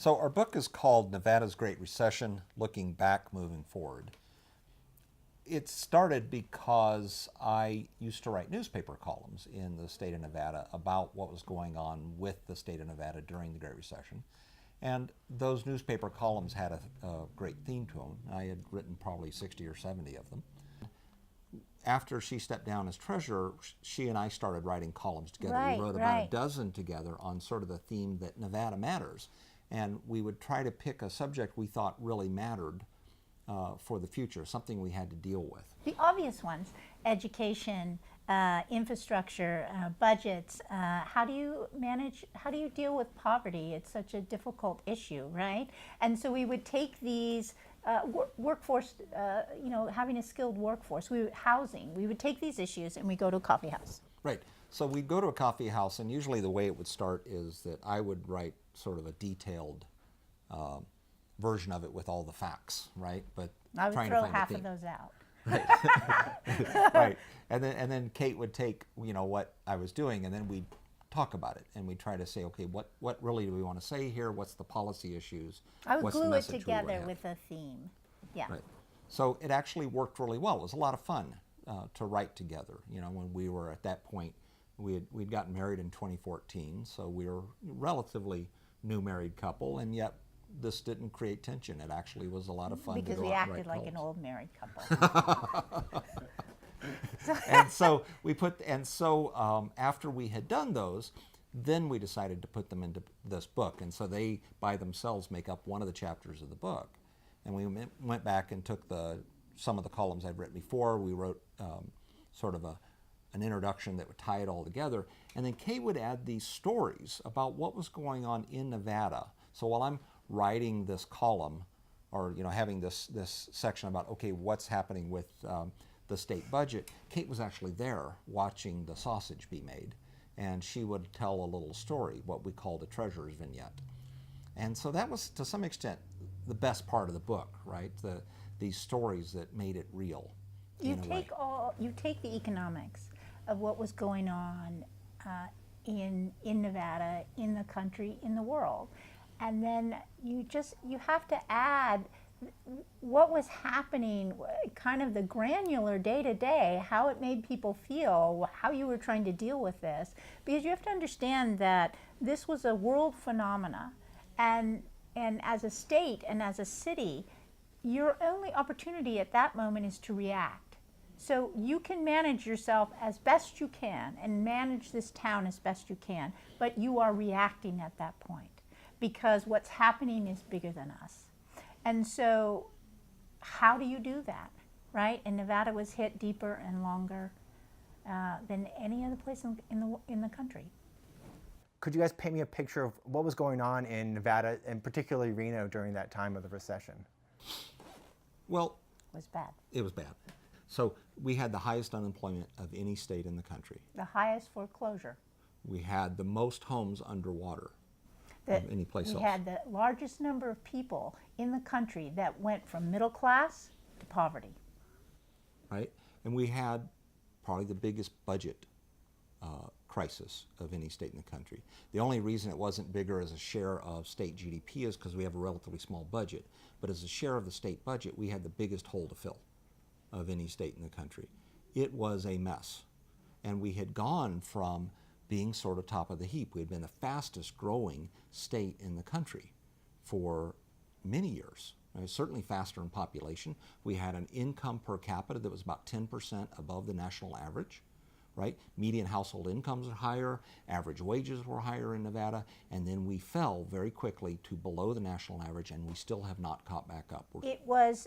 So our book is called Nevada's Great Recession, Looking Back, Moving Forward. It started because I used to write newspaper columns in the state of Nevada about what was going on with the state of Nevada during the Great Recession. And those newspaper columns had a great theme to them. I had written probably 60 or 70 of them. After she stepped down as treasurer, she and I started writing columns together. Right, we wrote right. about a dozen together on sort of the theme that Nevada matters. And we would try to pick a subject we thought really mattered for the future, something we had to deal with. The obvious ones: education, infrastructure, budgets. How do you deal with poverty? It's such a difficult issue, right? And so we would take these workforce, having a skilled workforce, housing. We would take these issues and we go to a coffee house. Right. So we'd go to a coffee house, and usually the way it would start is that I would write sort of a detailed version of it with all the facts, right? But I would trying throw to find half a of theme. those out. Right. Right. And then Kate would take what I was doing, and then we'd talk about it, and we'd try to say, okay, what really do we want to say here? What's the policy issues? I would What's the glue it message we would together have? with a theme. Yeah. Right. So it actually worked really well. It was a lot of fun to write together. When we were at that point, we'd gotten married in 2014, so we were a relatively new married couple, and yet this didn't create tension. It actually was a lot of fun. Because to go we out and acted write like an columns. old married couple. And so after we had done those, then we decided to put them into this book, and so they by themselves make up one of the chapters of the book. And we went back and took some of the columns I'd written before. We wrote sort of an introduction that would tie it all together, and then Kay would add these stories about what was going on in Nevada. So while I'm writing this column, or having this section about, okay, what's happening with the state budget, Kate was actually there watching the sausage be made, and she would tell a little story, what we called a treasurer's vignette. And so that was, to some extent, the best part of the book, right? These stories that made it real. You take the economics of what was going on in Nevada, in the country, in the world, and then you have to add what was happening, kind of the granular day-to-day, how it made people feel, how you were trying to deal with this, because you have to understand that this was a world phenomena, and as a state and as a city, your only opportunity at that moment is to react. So you can manage yourself as best you can and manage this town as best you can, but you are reacting at that point because what's happening is bigger than us. And so how do you do that, right? And Nevada was hit deeper and longer than any other place in the country. Could you guys paint me a picture of what was going on in Nevada, and particularly Reno, during that time of the recession? Well, It was bad. it was bad. So we had the highest unemployment of any state in the country. The highest foreclosure. We had the most homes underwater of any place else. We had the largest number of people in the country that went from middle class to poverty. Right? And we had probably the biggest budget crisis of any state in the country. The only reason it wasn't bigger as a share of state GDP is because we have a relatively small budget. But as a share of the state budget, we had the biggest hole to fill of any state in the country. It was a mess. And we had gone from being sort of top of the heap. We had been the fastest growing state in the country for many years. Certainly faster in population. We had an income per capita that was about 10% above the national average, right? Median household incomes are higher, average wages were higher in Nevada, and then we fell very quickly to below the national average, and we still have not caught back up. It was,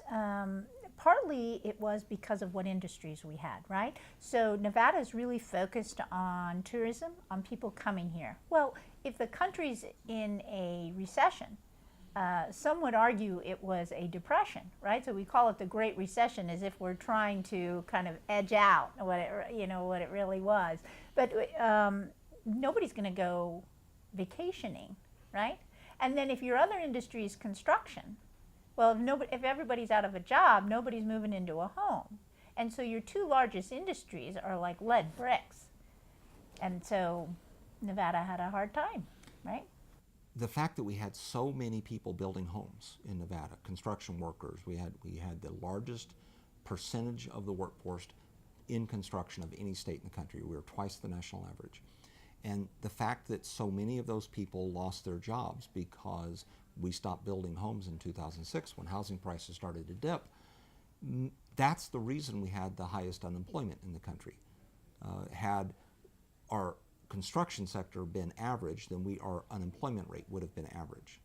partly it was because of what industries we had, right? So Nevada is really focused on tourism, on people coming here. Well, if the country's in a recession, some would argue it was a depression, right? So we call it the Great Recession, as if we're trying to kind of edge out what it really was. But nobody's going to go vacationing, right? And then if your other industry is construction, well, if everybody's out of a job, nobody's moving into a home. And so your two largest industries are like lead bricks. And so Nevada had a hard time, right? the fact that we had so many people building homes in Nevada, construction workers, we had the largest percentage of the workforce in construction of any state in the country. We were twice the national average. And the fact that so many of those people lost their jobs because we stopped building homes in 2006 when housing prices started to dip, that's the reason we had the highest unemployment in the country. Had our construction sector been average, then our unemployment rate would have been average.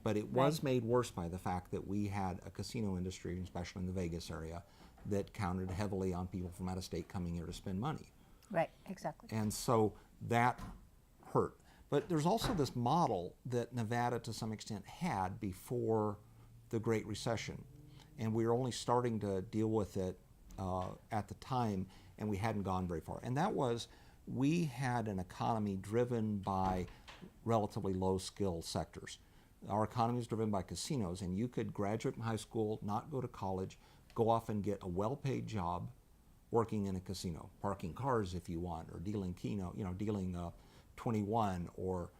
But it was made worse by the fact that we had a casino industry, especially in the Vegas area, that counted heavily on people from out of state coming here to spend money. Right, exactly. And so that hurt. But there's also this model that Nevada to some extent had before the Great Recession. And we were only starting to deal with it at the time, and we hadn't gone very far. And that was, we had an economy driven by relatively low skill sectors. Our economy was driven by casinos, and you could graduate from high school, not go to college, go off and get a well-paid job working in a casino, parking cars if you want, or dealing dealing 21, or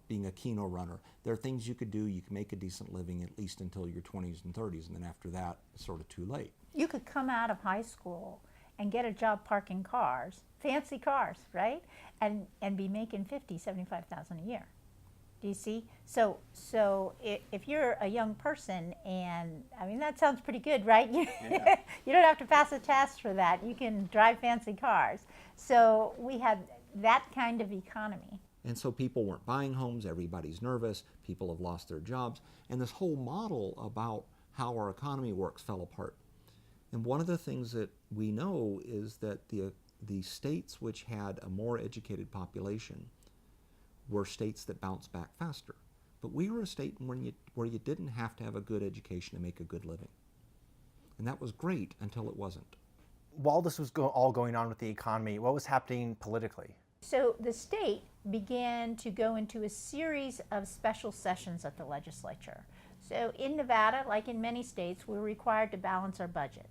being a keno runner. There are things you could do. You can make a decent living at least until your 20s and 30s, and then after that, it's sort of too late. You could come out of high school and get a job parking cars, fancy cars, right? And be making $50,000-$75,000 a year. Do you see? So if you're a young person, and I mean, that sounds pretty good, right? Yeah. You don't have to pass a test for that. You can drive fancy cars. So we had that kind of economy. And so people weren't buying homes, everybody's nervous, people have lost their jobs, and this whole model about how our economy works fell apart. And one of the things that we know is that the states which had a more educated population were states that bounced back faster. But we were a state where you didn't have to have a good education to make a good living. And that was great until it wasn't. While this was all going on with the economy, what was happening politically? So the state began to go into a series of special sessions at the legislature. So in Nevada, like in many states, we're required to balance our budget.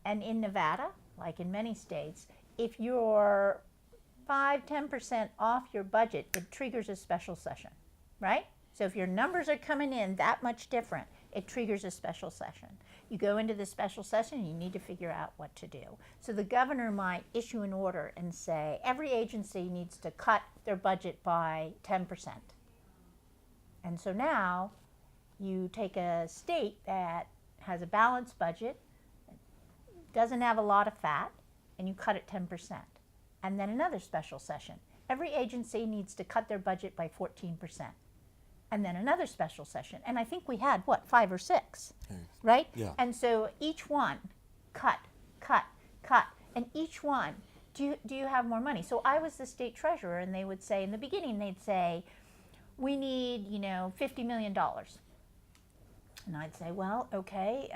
And in Nevada, like in many states, if you're 5-10% off your budget, it triggers a special session, right? So if your numbers are coming in that much different, it triggers a special session. You go into the special session, you need to figure out what to do. So the governor might issue an order and say, every agency needs to cut their budget by 10%. And so now you take a state that has a balanced budget, doesn't have a lot of fat, and you cut it 10%. And then another special session. Every agency needs to cut their budget by 14%. And then another special session. And I think we had, 5 or 6, right? Yeah. And so each one, cut. And each one, do you have more money? So I was the state treasurer, and they would say, in the beginning, they'd say, we need, $50 million. And I'd say, well, okay,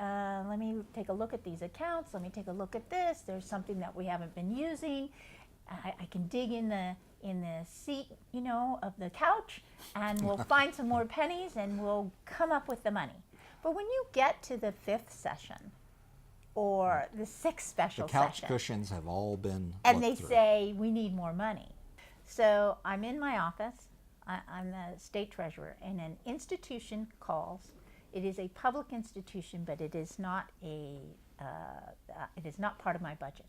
let me take a look at these accounts. Let me take a look at this. There's something that we haven't been using. I can dig in the seat, of the couch, and we'll find some more pennies, and we'll come up with the money. But when you get to the 5th session or the 6th special The couch session, cushions have all been and they looked through. say, we need more money. So I'm in my office. I'm the state treasurer, and an institution calls. It is a public institution, but it is not part of my budget.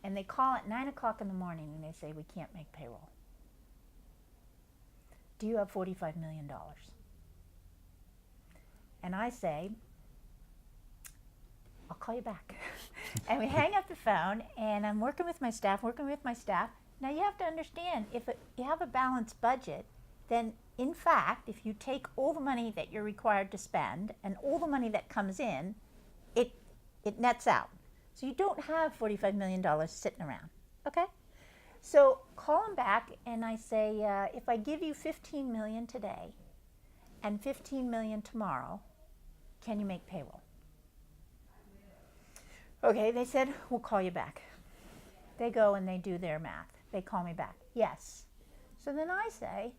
And they call at 9 o'clock in the morning, and they say, we can't make payroll. Do you have $45 million? And I say, I'll call you back. And we hang up the phone, and I'm working with my staff. Now you have to understand, if you have a balanced budget, then in fact, if you take all the money that you're required to spend and all the money that comes in, it nets out. So you don't have $45 million sitting around, okay? So call them back, and I say, if I give you $15 million today and $15 million tomorrow, can you make payroll? Okay, they said, we'll call you back. They go and they do their math. They call me back, yes. So then I say,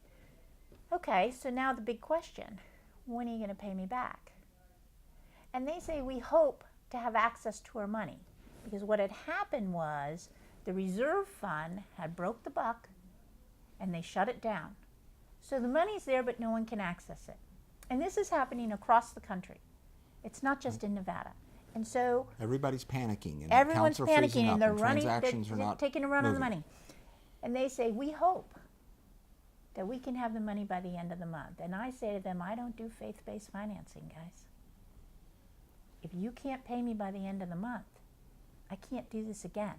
okay, so now the big question, when are you going to pay me back? And they say, we hope to have access to our money. Because what had happened was the reserve fund had broke the buck, and they shut it down. So the money's there, but no one can access it. And this is happening across the country. It's not just in Nevada. And so Everybody's panicking, and everyone's accounts are freezing panicking, up, and they're and running, transactions are they're not taking a run on the moving. money. And they say, we hope that we can have the money by the end of the month. And I say to them, I don't do faith-based financing, guys. If you can't pay me by the end of the month, I can't do this again.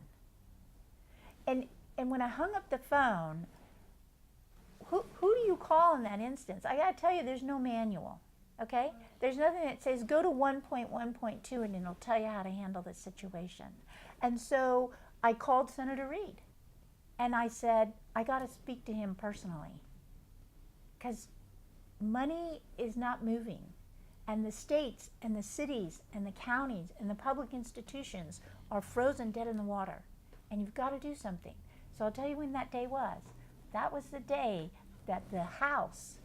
And when I hung up the phone, who do you call in that instance? I gotta tell you, there's no manual, okay? There's nothing that says go to 1.1.2 and it'll tell you how to handle this situation. And so I called Senator Reid and I said, I gotta speak to him personally, because money is not moving. And the states and the cities and the counties and the public institutions are frozen dead in the water. And you've got to do something. So I'll tell you when that day was. That was the day that the House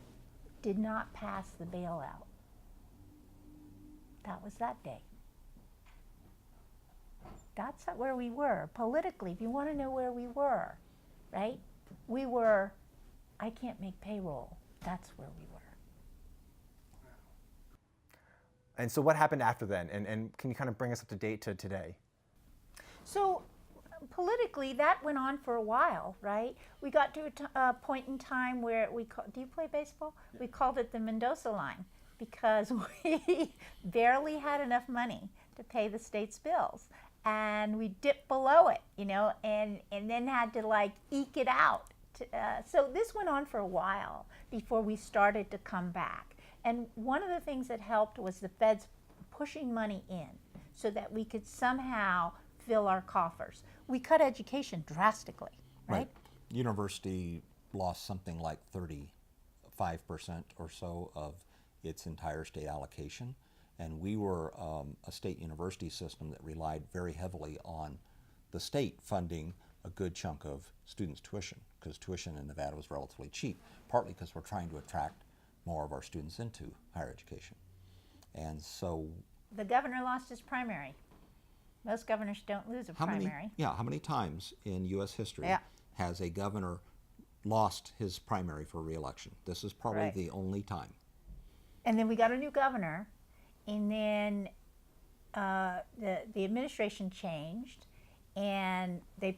did not pass the bailout. That was that day. That's where we were politically. If you want to know where we were, right? We were, I can't make payroll. That's where we were. And so what happened after then? And can you kind of bring us up to date to today? So politically, that went on for a while, right? We got to a point in time where do you play baseball? Yeah. We called it the Mendoza line, because we barely had enough money to pay the state's bills. And we dipped below it, you know, and then had to like eke it out. So this went on for a while before we started to come back. And one of the things that helped was the feds pushing money in so that we could somehow fill our coffers. We cut education drastically, right? University lost something like 35% or so of its entire state allocation. And we were a state university system that relied very heavily on the state funding a good chunk of students' tuition, because tuition in Nevada was relatively cheap, partly because we're trying to attract more of our students into higher education. And so the governor lost his primary. Most governors don't lose a primary. How many times in U.S. history has a governor lost his primary for re-election? This is probably the only time. And then we got a new governor, and then the administration changed, and the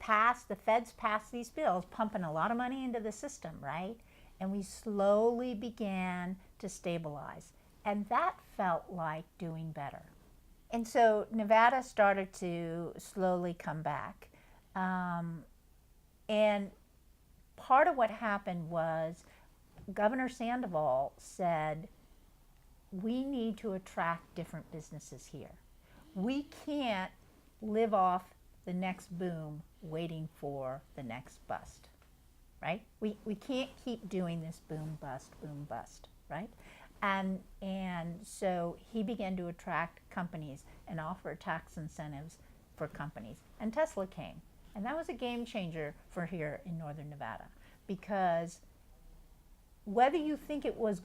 feds passed these bills, pumping a lot of money into the system, right? And we slowly began to stabilize. And that felt like doing better. And so Nevada started to slowly come back. And part of what happened was Governor Sandoval said, we need to attract different businesses here. We can't live off the next boom waiting for the next bust. Right? We can't keep doing this boom, bust, right? And so he began to attract companies and offer tax incentives for companies. And Tesla came. And that was a game changer for here in Northern Nevada, because whether you think it was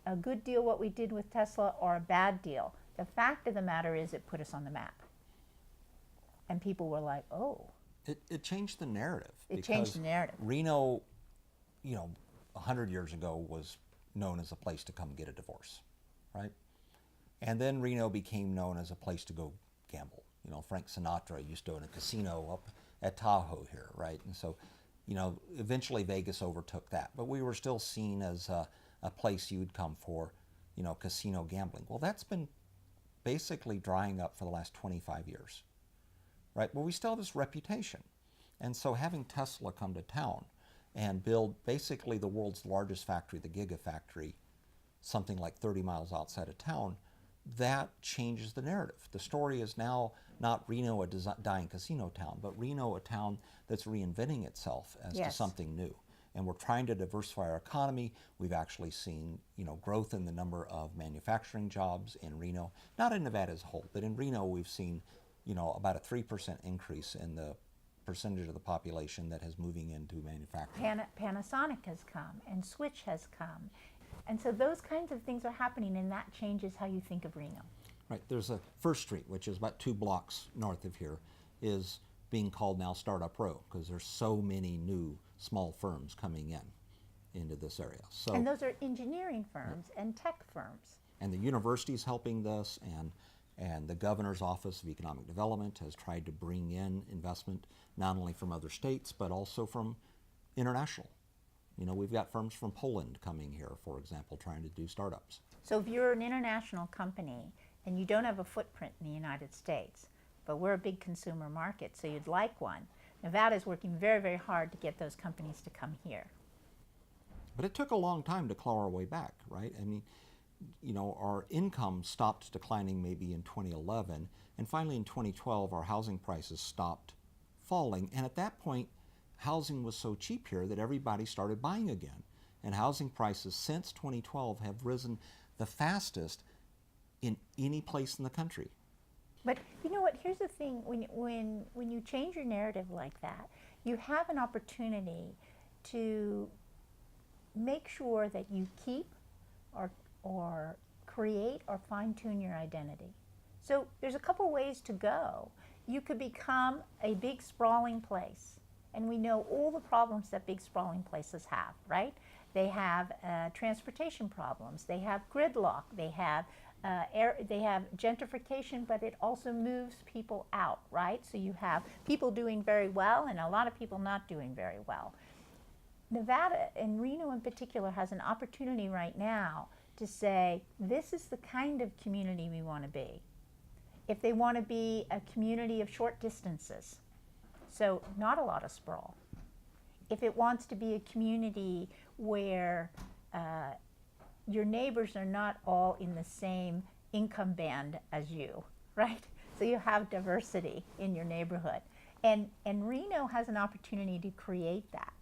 a good deal what we did with Tesla or a bad deal, the fact of the matter is it put us on the map. And people were like, oh. It changed the narrative. It changed the narrative. Reno, 100 years ago was known as a place to come get a divorce, right? And then Reno became known as a place to go gamble. Frank Sinatra used to own a casino up at Tahoe here, right? And so, eventually Vegas overtook that. But we were still seen as a place you would come for, casino gambling. Well, that's been basically drying up for the last 25 years. Right, but we still have this reputation. And so having Tesla come to town and build basically the world's largest factory, the Gigafactory, something like 30 miles outside of town, that changes the narrative. The story is now not Reno, a dying casino town, but Reno, a town that's reinventing itself as to something new. And we're trying to diversify our economy. We've actually seen, growth in the number of manufacturing jobs in Reno, not in Nevada as a whole, but in Reno we've seen about a 3% increase in the percentage of the population that is moving into manufacturing. Panasonic has come, and Switch has come. And so those kinds of things are happening, and that changes how you think of Reno. Right, there's a First Street, which is about 2 blocks north of here, is being called now Startup Row, because there's so many new small firms coming in. into this area. So, And those are engineering firms and tech firms. and the university's helping this, and the governor's office of economic development has tried to bring in investment not only from other states but also from international. You know, we've got firms from Poland coming here, for example, trying to do startups. So if you're an international company and you don't have a footprint in the United States, but we're a big consumer market, so you'd like one, Nevada is working very, very hard to get those companies to come here. But it took a long time to claw our way back, right? I mean, you know, our income stopped declining maybe in 2011, and finally in 2012 our housing prices stopped falling, and at that point housing was so cheap here that everybody started buying again. And housing prices since 2012 have risen the fastest in any place in the country. But you know what, here's the thing, when you change your narrative like that, you have an opportunity to make sure that you keep or create or fine-tune your identity. So there's a couple ways to go. You could become a big sprawling place, and we know all the problems that big sprawling places have, right? They have transportation problems, they have gridlock, they have gentrification, but it also moves people out, right? So you have people doing very well and a lot of people not doing very well. Nevada, and Reno in particular, has an opportunity right now to say, this is the kind of community we want to be. If they want to be a community of short distances, so not a lot of sprawl. If it wants to be a community where your neighbors are not all in the same income band as you, right? So you have diversity in your neighborhood. And Reno has an opportunity to create that.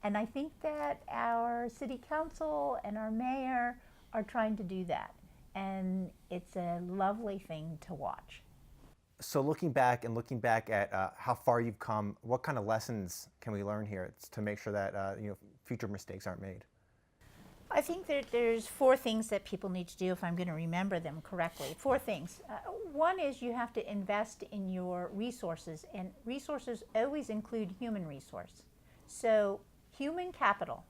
And I think that our city council and our mayor are trying to do that. And it's a lovely thing to watch. So looking back at how far you've come, what kind of lessons can we learn here to make sure that future mistakes aren't made? I think that there's 4 things that people need to do, if I'm going to remember them correctly. 4 things. One is you have to invest in your resources, and resources always include human resource. So human capital.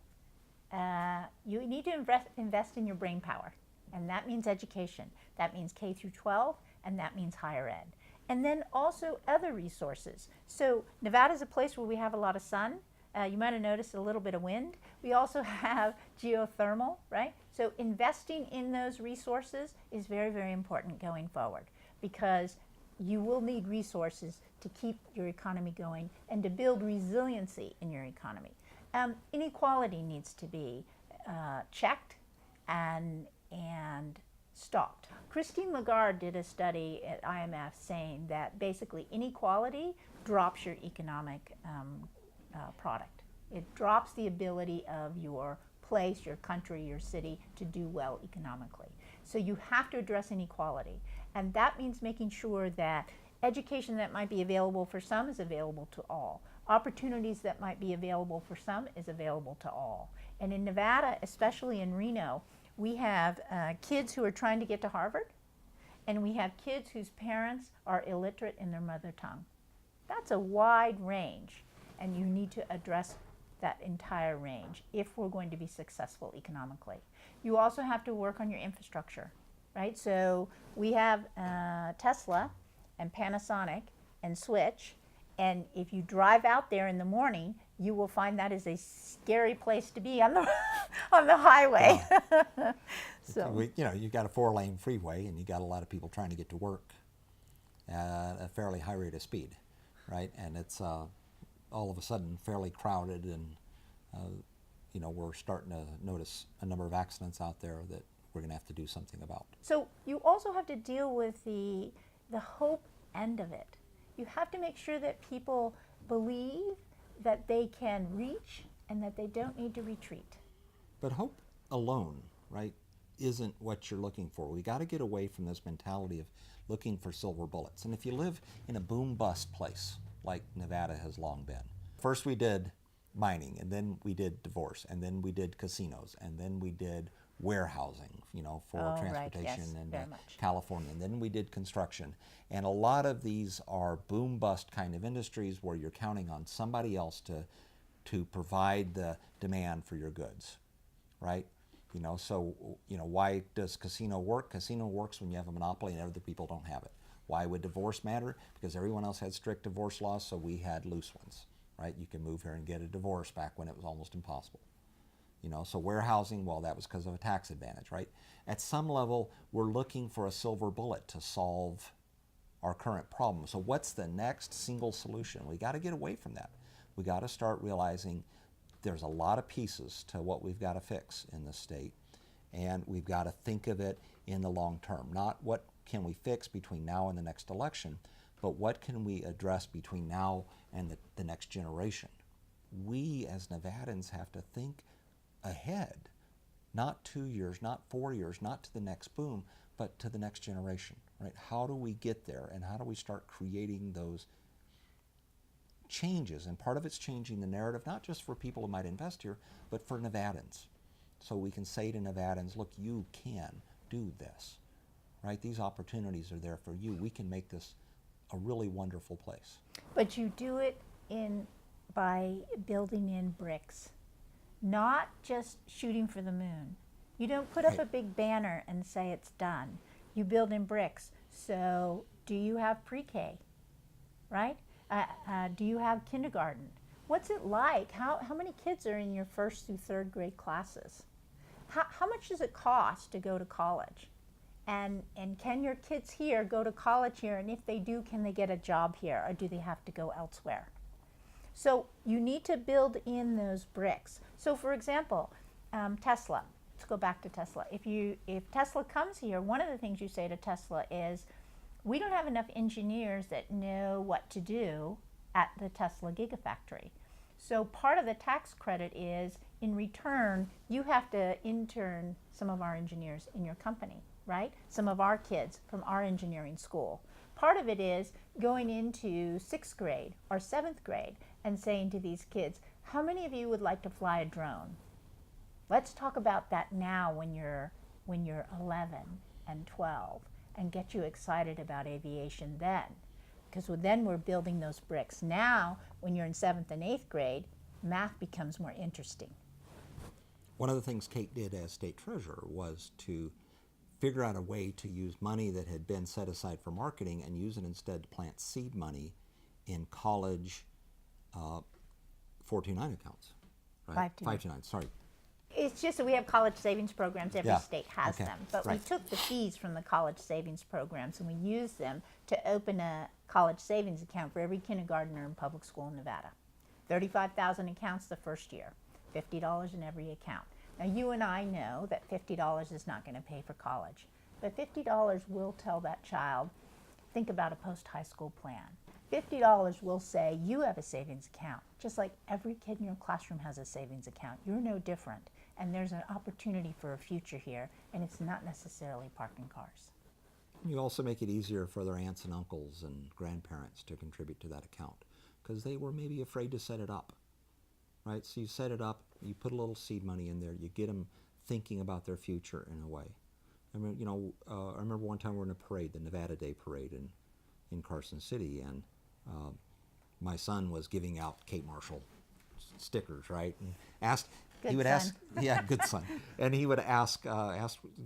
You need to invest in your brain power, and that means education. That means K through 12, and that means higher ed. And then also other resources. So Nevada is a place where we have a lot of sun. You might have noticed a little bit of wind. We also have geothermal, right? So investing in those resources is very, very important going forward, because you will need resources to keep your economy going and to build resiliency in your economy. Inequality needs to be checked and stopped. Christine Lagarde did a study at IMF saying that basically inequality drops your economic product. It drops the ability of your place, your country, your city to do well economically. So you have to address inequality. And that means making sure that education that might be available for some is available to all. Opportunities that might be available for some is available to all. And in Nevada, especially in Reno, we have kids who are trying to get to Harvard, and we have kids whose parents are illiterate in their mother tongue. That's a wide range, and you need to address that entire range if we're going to be successful economically. You also have to work on your infrastructure, right? So we have Tesla and Panasonic and Switch, and if you drive out there in the morning, you will find that is a scary place to be on the on the highway. Yeah. So you got a 4-lane freeway, and you got a lot of people trying to get to work at a fairly high rate of speed, right? And it's all of a sudden fairly crowded, and we're starting to notice a number of accidents out there that we're going to have to do something about. So you also have to deal with the hope end of it. You have to make sure that people believe that they can reach and that they don't need to retreat. But hope alone, right, isn't what you're looking for. We got to get away from this mentality of looking for silver bullets. And if you live in a boom-bust place like Nevada has long been, first we did mining, and then we did divorce, and then we did casinos, and then we did warehousing, for transportation in California, and then we did construction. And a lot of these are boom-bust kind of industries where you're counting on somebody else to provide the demand for your goods. right? So why does casino work? Casino works when you have a monopoly and other people don't have it. Why would divorce matter? Because everyone else had strict divorce laws, so we had loose ones, right? You can move here and get a divorce back when it was almost impossible. So warehousing, well, that was because of a tax advantage, right? At some level, we're looking for a silver bullet to solve our current problem. So what's the next single solution? We got to get away from that. We got to start realizing there's a lot of pieces to what we've got to fix in this state, and we've got to think of it in the long term. Not what can we fix between now and the next election, but what can we address between now and the next generation. We as Nevadans have to think ahead, not 2 years, not 4 years, not to the next boom, but to the next generation, right? How do we get there, and how do we start creating those changes? And part of it's changing the narrative, not just for people who might invest here, but for Nevadans. So we can say to Nevadans, look, you can do this, right? These opportunities are there for you. We can make this a really wonderful place. But you do it by building in bricks, not just shooting for the moon. You don't put up Right. a big banner and say it's done. You build in bricks. So do you have pre-K, right? Do you have kindergarten? What's it like? How many kids are in your first through third grade classes? How much does it cost to go to college? And can your kids here go to college here? And if they do, can they get a job here, or do they have to go elsewhere? So you need to build in those bricks. So for example, Tesla. Let's go back to Tesla. If Tesla comes here, one of the things you say to Tesla is, we don't have enough engineers that know what to do at the Tesla Gigafactory. So part of the tax credit is, in return, you have to intern some of our engineers in your company, right? Some of our kids from our engineering school. Part of it is going into 6th grade or 7th grade and saying to these kids, how many of you would like to fly a drone? Let's talk about that now when you're 11 and 12, and get you excited about aviation then. Because then we're building those bricks. Now, when you're in 7th and 8th grade, math becomes more interesting. One of the things Kate did as state treasurer was to figure out a way to use money that had been set aside for marketing and use it instead to plant seed money in college 429 accounts, right? 529, sorry. It's just that we have college savings programs. Every Yeah. state has Okay. them. But we Right. took the fees from the college savings programs and we used them to open a college savings account for every kindergartner in public school in Nevada. 35,000 accounts the first year, $50 in every account. Now you and I know that $50 is not going to pay for college, but $50 will tell that child, think about a post-high school plan. $50 will say, you have a savings account, just like every kid in your classroom has a savings account. You're no different, and there's an opportunity for a future here, and it's not necessarily parking cars. You also make it easier for their aunts and uncles and grandparents to contribute to that account, because they were maybe afraid to set it up, right? So you set it up, you put a little seed money in there, you get them thinking about their future in a way. I mean, I remember one time we were in a parade, the Nevada Day Parade in Carson City, and my son was giving out Kate Marshall stickers, right? And yeah, good son. And he would ask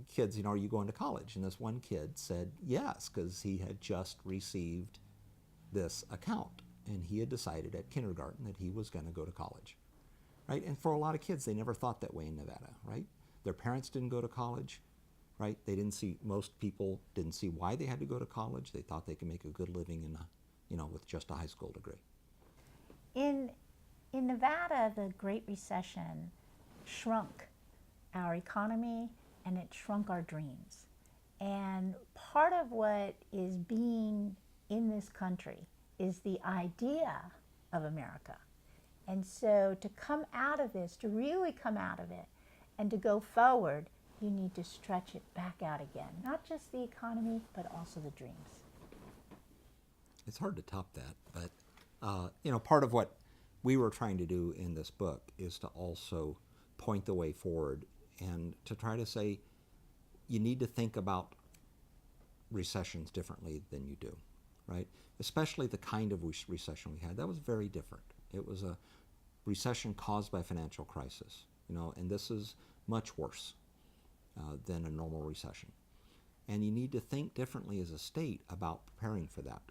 kids, are you going to college? And this one kid said yes, because he had just received this account, and he had decided at kindergarten that he was going to go to college, right? And for a lot of kids, they never thought that way in Nevada, right? Their parents didn't go to college, right? Most people didn't see why they had to go to college. They thought they could make a good living with just a high school degree. In Nevada, the Great Recession shrunk our economy and it shrunk our dreams. And part of what is being in this country is the idea of America. And so to come out of this, to really come out of it, and to go forward, you need to stretch it back out again. Not just the economy, but also the dreams. It's hard to top that, but part of what we were trying to do in this book is to also point the way forward and to try to say you need to think about recessions differently than you do, right? Especially the kind of recession we had. That was very different. It was a recession caused by financial crisis, and this is much worse than a normal recession. And you need to think differently as a state about preparing for that.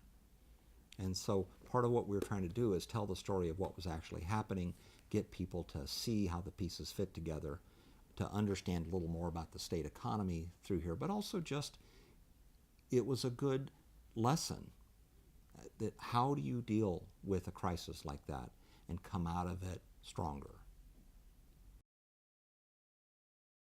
And so part of what we're trying to do is tell the story of what was actually happening, get people to see how the pieces fit together, to understand a little more about the state economy through here, but also just it was a good lesson that how do you deal with a crisis like that and come out of it stronger.